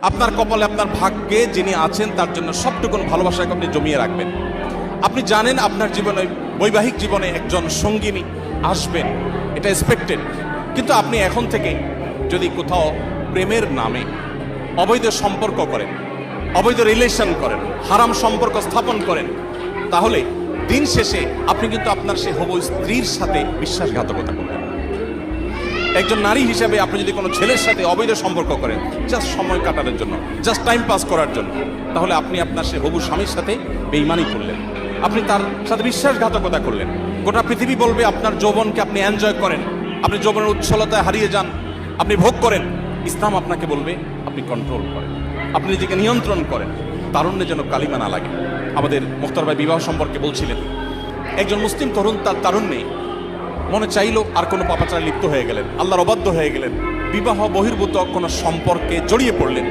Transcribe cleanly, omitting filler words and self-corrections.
আপনার কপালে আপনার ভাগ্যে যিনি আছেন তার জন্য সবটুকুন ভালোবাসাকে আপনি জমিয়ে রাখবেন। আপনি জানেন আপনার জীবনে, বৈবাহিক জীবনে একজন সঙ্গিনী আসবেন, এটা এক্সপেক্টেড। কিন্তু আপনি এখন থেকে যদি কোথাও প্রেমের নামে অবৈধ সম্পর্ক করেন, অবৈধ রিলেশন করেন, হারাম সম্পর্ক স্থাপন করেন, তাহলে দিন শেষে আপনি কিন্তু আপনার সে হবু স্ত্রীর সাথে বিশ্বাসঘাতকতা করবেন। একজন নারী হিসেবে আপনি যদি কোনো ছেলের সাথে অবৈধ সম্পর্ক করেন জাস্ট সময় কাটানোর জন্য, জাস্ট টাইম পাস করার জন্য, তাহলে আপনি আপনার সে হবু স্বামীর সাথে বেঈমানি করলেন, আপনি তার সাথে বিশ্বাসঘাতকতা করলেন। গোটা পৃথিবী বলবে আপনার যৌবনকে আপনি এনজয় করেন, আপনি যৌবনের উচ্ছলতায় হারিয়ে যান, আপনি ভোগ করেন। ইসলাম আপনাকে বলবে আপনি কন্ট্রোল করেন, আপনি নিজেকে নিয়ন্ত্রণ করেন, তারুণ্যে যেন কালিমা না লাগে। আমাদের মুখতার ভাই বিবাহ সম্পর্কে বলছিলেন, একজন মুসলিম তরুণ তার তারুণ্যে মনে চাইলো আর কোনো পাপাচারে লিপ্ত হয়ে গেলেন, আল্লাহর অবাধ্য হয়ে গেলেন, বিবাহ বহির্ভূত কোনো সম্পর্কে জড়িয়ে পড়লেন।